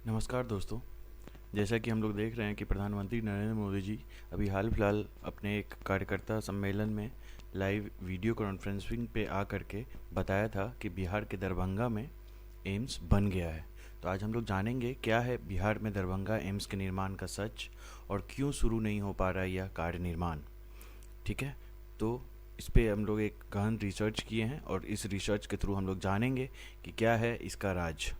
नमस्कार दोस्तों। जैसा कि हम लोग देख रहे हैं कि प्रधानमंत्री नरेंद्र मोदी जी अभी हाल फिलहाल अपने एक कार्यकर्ता सम्मेलन में लाइव वीडियो कॉन्फ्रेंसिंग पे आ करके बताया था कि बिहार के दरभंगा में एम्स बन गया है। तो आज हम लोग जानेंगे क्या है बिहार में दरभंगा एम्स के निर्माण का सच और क्यों शुरू नहीं हो पा रहा है यह कार्य निर्माण। ठीक है, तो इस पे हम लोग एक गहन रिसर्च किए हैं और इस रिसर्च के थ्रू हम लोग जानेंगे कि क्या है इसका राज।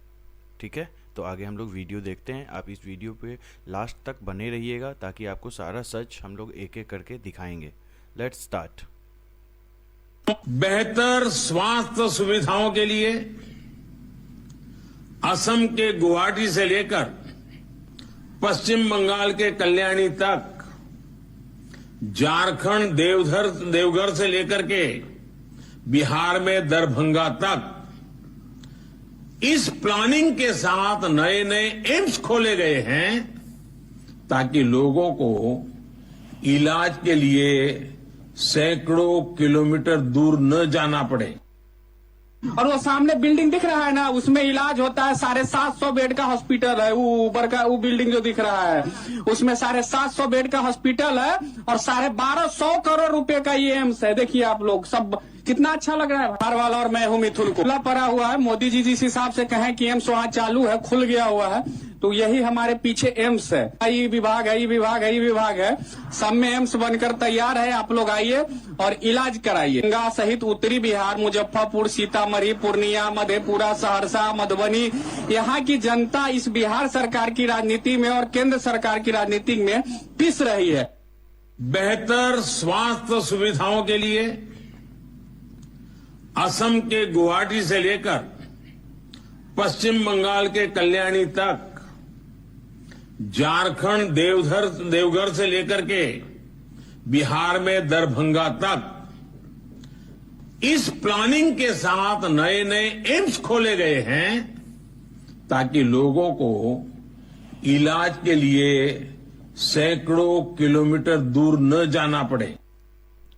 ठीक है, तो आगे हम लोग वीडियो देखते हैं। आप इस वीडियो पे लास्ट तक बने रहिएगा ताकि आपको सारा सच हम लोग एक एक करके दिखाएंगे। Let's start. बेहतर स्वास्थ्य सुविधाओं के लिए असम के गुवाहाटी से लेकर पश्चिम बंगाल के कल्याणी तक, झारखंड देवघर से लेकर के बिहार में दरभंगा तक इस प्लानिंग के साथ नए नए एम्स खोले गए हैं ताकि लोगों को इलाज के लिए सैकड़ों किलोमीटर दूर न जाना पड़े। और वो सामने बिल्डिंग दिख रहा है ना, उसमें इलाज होता है। 750 बेड का हॉस्पिटल है। वो ऊपर का वो बिल्डिंग जो दिख रहा है उसमें 750 बेड का हॉस्पिटल है और 1250 करोड़ रुपए का ये एम्स है। देखिए आप लोग सब कितना अच्छा लग रहा है। बिहार वाला और मैं हूं मिथुन को खुला पड़ा हुआ है। मोदी जी जिस हिसाब से कहें कि एम्स वहां चालू है, खुल गया हुआ है, तो यही हमारे पीछे एम्स है। ये विभाग है, ये विभाग है, ये विभाग है, सब में एम्स बनकर तैयार है। आप लोग आइए और इलाज कराइए। गंगा सहित उत्तरी बिहार, मुजफ्फरपुर, सीतामढ़ी, पूर्णिया, मधेपुरा, सहरसा, मधुबनी, यहाँ की जनता इस बिहार सरकार की राजनीति में और केंद्र सरकार की राजनीति में पिस रही है। बेहतर स्वास्थ्य सुविधाओं के लिए असम के गुवाहाटी से लेकर पश्चिम बंगाल के कल्याणी तक, झारखंड देवघर से लेकर के बिहार में दरभंगा तक इस प्लानिंग के साथ नए नए एम्स खोले गए हैं ताकि लोगों को इलाज के लिए सैकड़ों किलोमीटर दूर न जाना पड़े।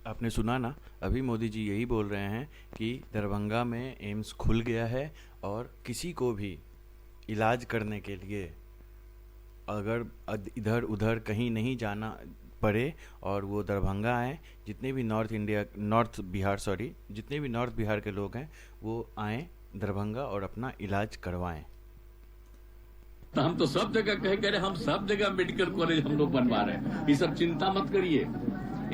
आपने सुना ना, अभी मोदी जी यही बोल रहे हैं कि दरभंगा में एम्स खुल गया है और किसी को भी इलाज करने के लिए अगर इधर उधर कहीं नहीं जाना पड़े और वो दरभंगा आए, जितने भी नॉर्थ बिहार के लोग हैं वो आएँ दरभंगा और अपना इलाज करवाएं। तो हम तो सब जगह कह रहे, हम सब जगह मेडिकल कॉलेज हम लोग बनवा रहे हैं। ये सब चिंता मत करिए।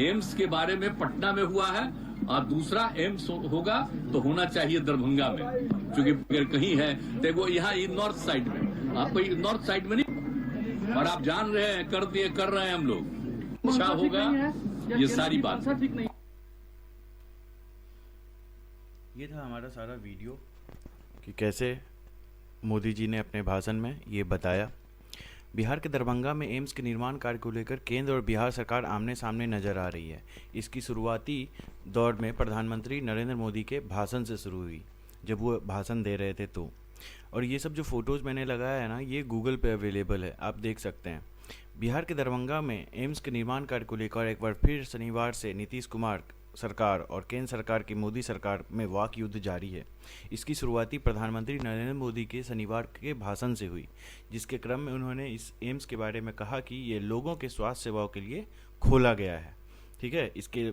एम्स के बारे में पटना में हुआ है और दूसरा एम्स होगा तो होना चाहिए दरभंगा में, क्योंकि अगर कहीं है तो वो यहाँ नॉर्थ साइड में, आपको नॉर्थ साइड में नहीं, और आप जान रहे हैं कर रहे हैं हम लोग। अच्छा होगा ये सारी बात। ये था हमारा सारा वीडियो कि कैसे मोदी जी ने अपने भाषण में ये बताया। बिहार के दरभंगा में एम्स के निर्माण कार्य को लेकर केंद्र और बिहार सरकार आमने सामने नजर आ रही है। इसकी शुरुआती दौर में प्रधानमंत्री नरेंद्र मोदी के भाषण से शुरू हुई, जब वो भाषण दे रहे थे तो। और ये सब जो फोटोज़ मैंने लगाया है ना, ये गूगल पे अवेलेबल है, आप देख सकते हैं। बिहार के दरभंगा में एम्स के निर्माण कार्य को लेकर एक बार फिर शनिवार से नीतीश कुमार सरकार और केंद्र सरकार की मोदी सरकार में वाक युद्ध जारी है। इसकी शुरुआती प्रधानमंत्री नरेंद्र मोदी के शनिवार के भाषण से हुई, जिसके क्रम में उन्होंने इस एम्स के बारे में कहा कि ये लोगों के स्वास्थ्य सेवाओं के लिए खोला गया है। ठीक है, इसके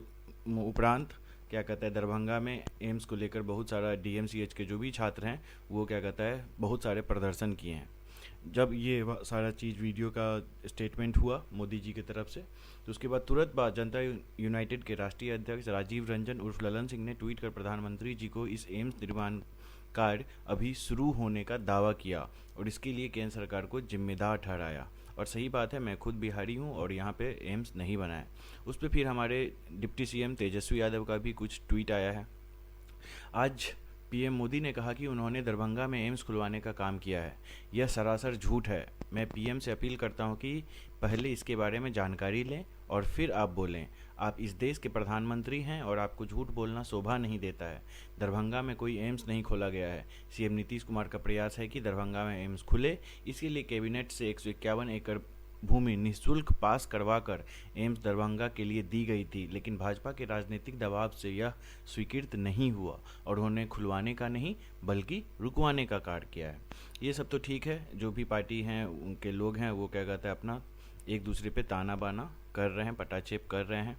उपरांत क्या कहता है, दरभंगा में एम्स को लेकर बहुत सारा DMCH के जो भी छात्र हैं वो क्या कहता है बहुत सारे प्रदर्शन किए हैं। जब ये सारा चीज़ वीडियो का स्टेटमेंट हुआ मोदी जी की तरफ से, तो उसके बाद तुरंत बाद जनता यूनाइटेड के राष्ट्रीय अध्यक्ष राजीव रंजन उर्फ ललन सिंह ने ट्वीट कर प्रधानमंत्री जी को इस एम्स निर्माण कार्य अभी शुरू होने का दावा किया और इसके लिए केंद्र सरकार को जिम्मेदार ठहराया। और सही बात है, मैं खुद बिहारी हूँ और यहाँ पे एम्स नहीं बना है। उस पर फिर हमारे डिप्टी CM तेजस्वी यादव का भी कुछ ट्वीट आया है। आज PM मोदी ने कहा कि उन्होंने दरभंगा में एम्स खुलवाने का काम किया है। यह सरासर झूठ है। मैं PM से अपील करता हूं कि पहले इसके बारे में जानकारी लें और फिर आप बोलें। आप इस देश के प्रधानमंत्री हैं और आपको झूठ बोलना शोभा नहीं देता है। दरभंगा में कोई एम्स नहीं खोला गया है। CM नीतीश कुमार का प्रयास है कि दरभंगा में एम्स खुले। इसके लिए कैबिनेट से 151 एकड़ भूमि निःशुल्क पास करवाकर एम्स दरभंगा के लिए दी गई थी, लेकिन भाजपा के राजनीतिक दबाव से यह स्वीकृत नहीं हुआ और उन्होंने खुलवाने का नहीं बल्कि रुकवाने का कार्य किया है। ये सब तो ठीक है, जो भी पार्टी हैं उनके लोग हैं वो क्या कहते हैं अपना एक दूसरे पे ताना बाना कर रहे हैं, पटाक्षेप कर रहे हैं,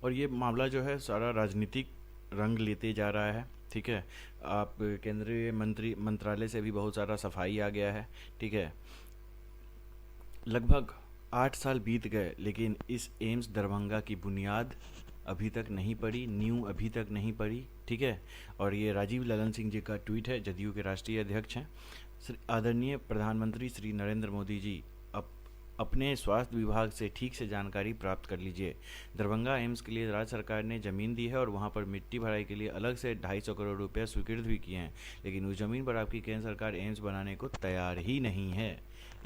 और ये मामला जो है सारा राजनीतिक रंग लेते जा रहा है। ठीक है, आप केंद्रीय मंत्रालय से भी बहुत सारा सफाई आ गया है। ठीक है, लगभग 8 साल बीत गए लेकिन इस एम्स दरभंगा की बुनियाद अभी तक नहीं पड़ी, नींव अभी तक नहीं पड़ी। ठीक है, और ये राजीव ललन सिंह जी का ट्वीट है, जदयू के राष्ट्रीय अध्यक्ष हैं। आदरणीय प्रधानमंत्री श्री नरेंद्र मोदी जी अपने स्वास्थ्य विभाग से ठीक से जानकारी प्राप्त कर लीजिए। दरभंगा एम्स के लिए राज्य सरकार ने ज़मीन दी है और वहां पर मिट्टी भराई के लिए अलग से 250 करोड़ रुपये स्वीकृत भी किए हैं, लेकिन उस ज़मीन पर आपकी केंद्र सरकार एम्स बनाने को तैयार ही नहीं है।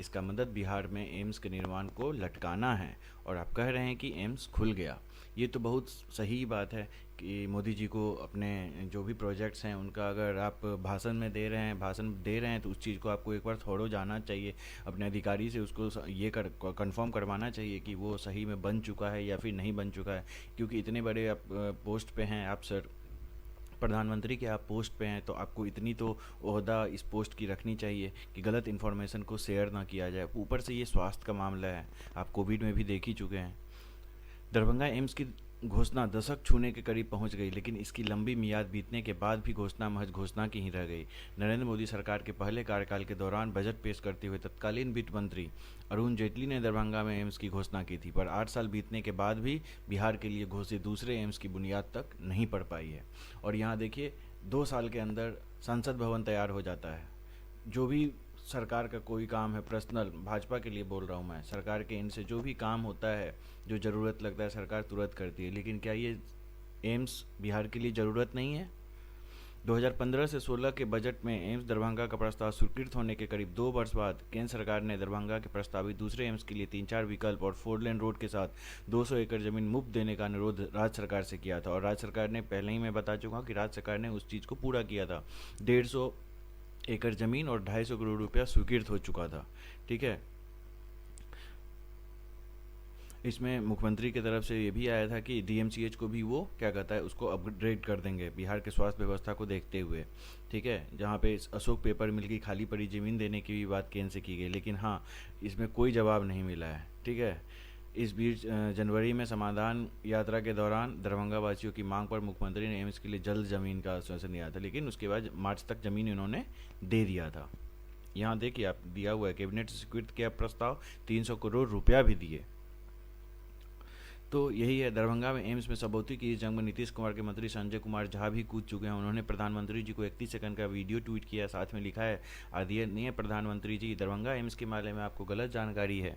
इसका मतलब बिहार में एम्स के निर्माण को लटकाना है और आप कह रहे हैं कि एम्स खुल गया। ये तो बहुत सही बात है कि मोदी जी को अपने जो भी प्रोजेक्ट्स हैं उनका अगर आप भाषण दे रहे हैं तो उस चीज़ को आपको एक बार थोड़ा जाना चाहिए, अपने अधिकारी से उसको ये कंफर्म करवाना चाहिए कि वो सही में बन चुका है या फिर नहीं बन चुका है, क्योंकि इतने बड़े आप पोस्ट पे हैं, आप सर प्रधानमंत्री के आप पोस्ट पे हैं, तो आपको इतनी तो ओहदा इस पोस्ट की रखनी चाहिए कि गलत इन्फॉर्मेशन को शेयर ना किया जाए। ऊपर से ये स्वास्थ्य का मामला है, आप कोविड में भी देख ही चुके हैं। दरभंगा एम्स की घोषणा दशक छूने के करीब पहुंच गई, लेकिन इसकी लंबी मियाद बीतने के बाद भी घोषणा महज घोषणा की ही रह गई। नरेंद्र मोदी सरकार के पहले कार्यकाल के दौरान बजट पेश करते हुए तत्कालीन वित्त मंत्री अरुण जेटली ने दरभंगा में एम्स की घोषणा की थी, पर 8 साल बीतने के बाद भी बिहार के लिए घोषित दूसरे एम्स की बुनियाद तक नहीं पड़ पाई है। और यहाँ देखिए 2 साल के अंदर संसद भवन तैयार हो जाता है। जो भी सरकार का कोई काम है, पर्सनल भाजपा के लिए बोल रहा हूँ मैं, सरकार के इनसे जो भी काम होता है, जो ज़रूरत लगता है सरकार तुरंत करती है, लेकिन क्या ये एम्स बिहार के लिए ज़रूरत नहीं है? 2015 से 16 के बजट में एम्स दरभंगा का प्रस्ताव स्वीकृत होने के करीब 2 वर्ष बाद केंद्र सरकार ने दरभंगा के प्रस्तावित दूसरे एम्स के लिए 3-4 विकल्प और 4 लेन रोड के साथ 200 एकड़ जमीन मुफ्त देने का अनुरोध राज्य सरकार से किया था, और राज्य सरकार ने पहले ही मैं बता चुका हूँ कि राज्य सरकार ने उस चीज़ को पूरा किया था। 150 एकड़ जमीन और 250 करोड़ रुपया स्वीकृत हो चुका था। ठीक है, इसमें मुख्यमंत्री की तरफ से ये भी आया था कि डीएमसीएच को भी वो क्या कहता है उसको अपग्रेड कर देंगे बिहार के स्वास्थ्य व्यवस्था को देखते हुए। ठीक है, जहाँ पे अशोक पेपर मिल की खाली पड़ी ज़मीन देने की भी बात केंद्र से की गई, लेकिन हाँ इसमें कोई जवाब नहीं मिला है। ठीक है, इस बीच जनवरी में समाधान यात्रा के दौरान दरभंगा वासियों की मांग पर मुख्यमंत्री ने एम्स के लिए जल्द जमीन का आश्वासन दिया था, लेकिन उसके बाद मार्च तक जमीन इन्होंने दे दिया था। यहाँ देखिए आप दिया हुआ है, कैबिनेट से स्वीकृत किया प्रस्ताव, 300 करोड़ रुपया भी दिए। तो यही है, दरभंगा में एम्स में सबौती की इस जंग में नीतीश कुमार के मंत्री संजय कुमार झा भी कूद चुके हैं। उन्होंने प्रधानमंत्री जी को 31 सेकंड का वीडियो ट्वीट किया, साथ में लिखा है, आदरणीय प्रधानमंत्री जी, दरभंगा एम्स के मामले में आपको गलत जानकारी है,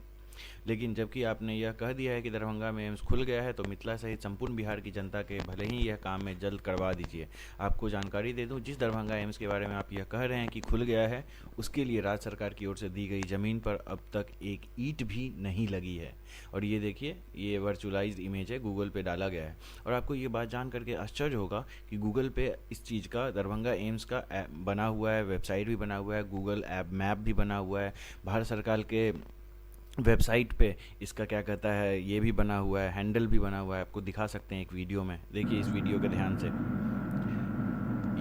लेकिन जबकि आपने यह कह दिया है कि दरभंगा में एम्स खुल गया है, तो मिथिला सहित संपूर्ण बिहार की जनता के भले ही यह काम में जल्द करवा दीजिए। आपको जानकारी दे दूं, जिस दरभंगा एम्स के बारे में आप यह कह रहे हैं कि खुल गया है, उसके लिए राज्य सरकार की ओर से दी गई ज़मीन पर अब तक एक ईंट भी नहीं लगी है। और ये देखिए, ये वर्चुअलाइज्ड इमेज है, गूगल पे डाला गया है। और आपको ये बात जान करके आश्चर्य होगा कि गूगल पे इस चीज़ का, दरभंगा एम्स का ऐप बना हुआ है, वेबसाइट भी बना हुआ है, गूगल ऐप मैप भी बना हुआ है, भारत सरकार के वेबसाइट पे इसका क्या कहता है ये भी बना हुआ है, हैंडल भी बना हुआ है। आपको दिखा सकते हैं एक वीडियो में, देखिए इस वीडियो के ध्यान से।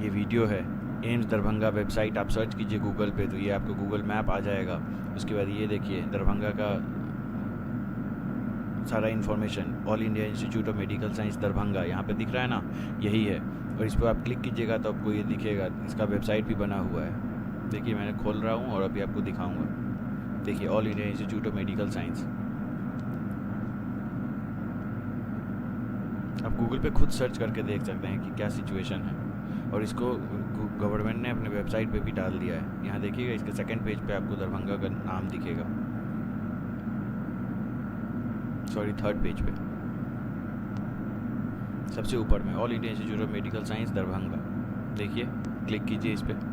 ये वीडियो है एम्स दरभंगा वेबसाइट, आप सर्च कीजिए गूगल पे तो ये आपको गूगल मैप आ जाएगा। उसके बाद ये देखिए दरभंगा का सारा information, all India institute of medical science Darbhanga, यहाँ पे दिख रहा है ना, यही है। और इस पर आप क्लिक कीजिएगा तो आपको ये दिखेगा, इसका वेबसाइट भी बना हुआ है। देखिए मैंने खोल रहा हूँ और अभी आपको दिखाऊँगा। देखिए all India institute of medical science, आप गूगल पे खुद सर्च करके देख सकते हैं कि क्या सिचुएशन है, और इसको गवर्नमेंट ने अपने वेबसाइट पे भी डाल दिया है। यहाँ देखिएगा, इसके सेकंड पेज पे आपको दरभंगा का नाम दिखेगा, सॉरी थर्ड पेज पे, सबसे ऊपर में all India institute of medical science Darbhanga. देखिए क्लिक कीजिए इस पर,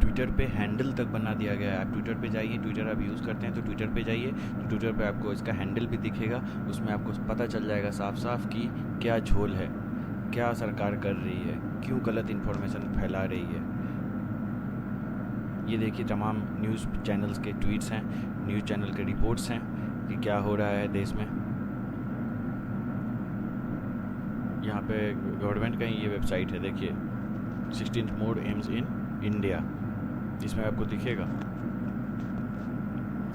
ट्विटर पे हैंडल तक बना दिया गया है। आप ट्विटर पे जाइए, ट्विटर आप यूज़ करते हैं तो ट्विटर पे जाइए, तो ट्विटर पे आपको इसका हैंडल भी दिखेगा, उसमें आपको पता चल जाएगा साफ साफ कि क्या झोल है, क्या सरकार कर रही है, क्यों गलत इन्फॉर्मेशन फैला रही है। ये देखिए तमाम न्यूज़ चैनल्स के ट्वीट्स हैं, न्यूज़ चैनल के रिपोर्ट्स हैं कि क्या हो रहा है देश में। यहाँ पे गवर्नमेंट का ही ये वेबसाइट है, देखिए 16th mode AIIMS in India, जिसमें आपको दिखेगा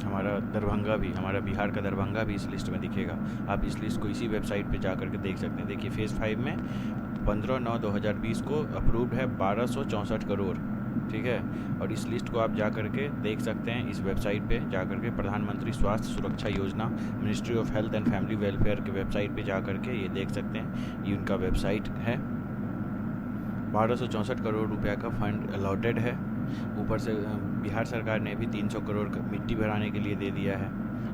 हमारा दरभंगा भी, हमारा बिहार का दरभंगा भी इस लिस्ट में दिखेगा। आप इस लिस्ट को इसी वेबसाइट पे जा करके देख सकते हैं। देखिए फेज़ 5 में 15/9/2020 को अप्रूव्ड है 1264 करोड़, ठीक है। और इस लिस्ट को आप जा करके देख सकते हैं इस वेबसाइट पे जा करके, प्रधानमंत्री स्वास्थ्य सुरक्षा योजना, ministry of health and family welfare के वेबसाइट पे जा करके ये देख सकते हैं। ये उनका वेबसाइट है। 1264 करोड़ रुपया का फंड अलॉटेड है। ऊपर से बिहार सरकार ने भी 300 करोड़ मिट्टी भराने के लिए दे दिया है,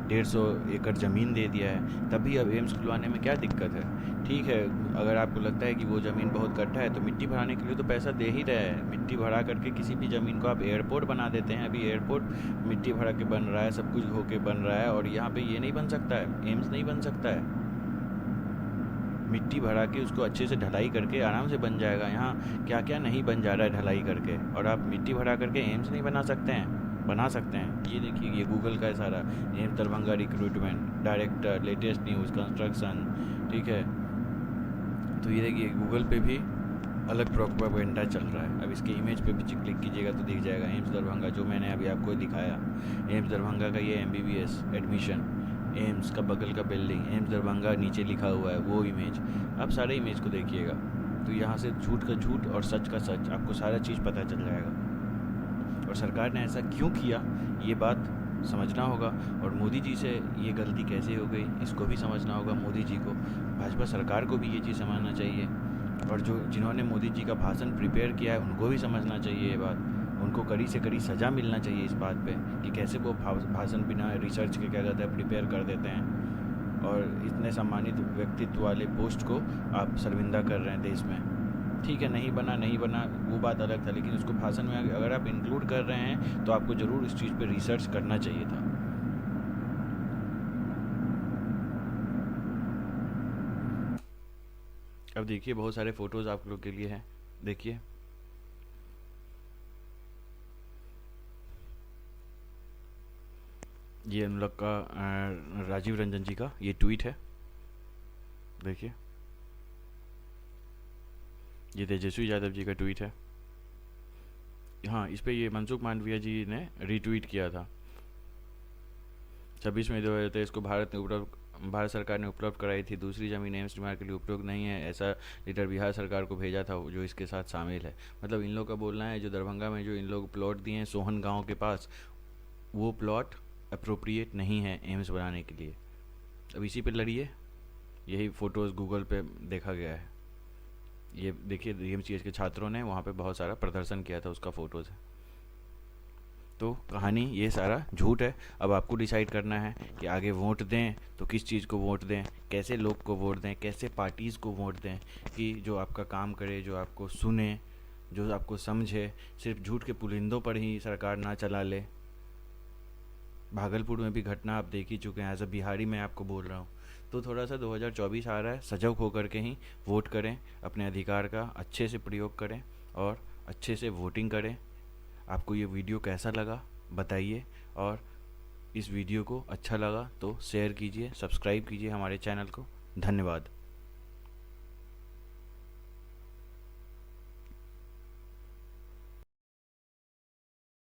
150 एकड़ ज़मीन दे दिया है। तभी अब एम्स खुलवाने में क्या दिक्कत है? ठीक है, अगर आपको लगता है कि वो ज़मीन बहुत कट्ठा है तो मिट्टी भराने के लिए तो पैसा दे ही रहे हैं। मिट्टी भरा करके किसी भी ज़मीन को आप एयरपोर्ट बना देते हैं। अभी एयरपोर्ट मिट्टी भरा के बन रहा है, सब कुछ होके बन रहा है, और यहाँ पे ये नहीं बन सकता है, एम्स नहीं बन सकता है। मिट्टी भरा के उसको अच्छे से ढलाई करके आराम से बन जाएगा। यहाँ क्या क्या नहीं बन जा रहा है ढलाई करके, और आप मिट्टी भरा करके एम्स नहीं बना सकते हैं? बना सकते हैं। ये देखिए, ये गूगल का है सारा, AIIMS Darbhanga recruitment, director, latest news, construction, ठीक है। तो ये देखिए गूगल पे भी अलग प्रोपेगेंडा चल रहा है। अब इसके इमेज पे भी क्लिक कीजिएगा तो दिख जाएगा एम्स दरभंगा, जो मैंने अभी आपको दिखाया। एम्स दरभंगा का ये MBBS एडमिशन, एम्स का बगल का बिल्डिंग, एम्स दरभंगा नीचे लिखा हुआ है, वो इमेज। आप सारे इमेज को देखिएगा तो यहाँ से झूठ का झूठ और सच का सच आपको सारा चीज़ पता चल जाएगा। और सरकार ने ऐसा क्यों किया, ये बात समझना होगा। और मोदी जी से ये गलती कैसे हो गई, इसको भी समझना होगा मोदी जी को। भाजपा सरकार को भी ये चीज़ समझना चाहिए, और जिन्होंने मोदी जी का भाषण प्रिपेयर किया है उनको भी समझना चाहिए ये बात। उनको कड़ी से कड़ी सज़ा मिलना चाहिए इस बात पे कि कैसे वो भाषण बिना रिसर्च के क्या कहते हैं प्रिपेयर कर देते हैं, और इतने सम्मानित व्यक्तित्व वाले पोस्ट को आप शर्मिंदा कर रहे हैं देश में। ठीक है, नहीं बना वो बात अलग था, लेकिन उसको भाषण में अगर आप इंक्लूड कर रहे हैं तो आपको ज़रूर इस चीज़ पे रिसर्च करना चाहिए था। अब देखिए बहुत सारे फ़ोटोज़ आप लोग के लिए हैं, देखिए ये हम लोग का राजीव रंजन जी का ये ट्वीट है, देखिए ये तेजस्वी यादव जी का ट्वीट है। हाँ, इस पे ये मनसुख मांडविया जी ने रीट्वीट किया था। 26 मई 2023 को भारत सरकार ने उपलब्ध कराई थी दूसरी ज़मीन एम्स निर्माण के लिए उपयोग नहीं है, ऐसा लेटर बिहार सरकार को भेजा था जो इसके साथ शामिल है। मतलब इन लोग का बोलना है जो दरभंगा में जो इन लोग प्लॉट दिए हैं सोहन गांव के पास, वो प्लॉट अप्रोप्रिएट नहीं है एम्स बनाने के लिए। अब इसी पे लड़िए, यही फ़ोटोज़ गूगल पे देखा गया है। ये देखिए DMCH के छात्रों ने वहाँ पे बहुत सारा प्रदर्शन किया था, उसका फ़ोटोज़ है। तो कहानी ये सारा झूठ है। अब आपको डिसाइड करना है कि आगे वोट दें तो किस चीज़ को वोट दें, कैसे लोग को वोट दें, कैसे पार्टीज़ को वोट दें कि जो आपका काम करे, जो आपको सुने, जो आपको समझे। सिर्फ झूठ के पुलिंदों पर ही सरकार ना चला ले। भागलपुर में भी घटना आप देख ही चुके हैं, एज अ बिहारी मैं आपको बोल रहा हूँ। तो थोड़ा सा 2024 आ रहा है, सजग होकर के ही वोट करें, अपने अधिकार का अच्छे से प्रयोग करें और अच्छे से वोटिंग करें। आपको ये वीडियो कैसा लगा बताइए, और इस वीडियो को अच्छा लगा तो शेयर कीजिए, सब्सक्राइब कीजिए हमारे चैनल को। धन्यवाद।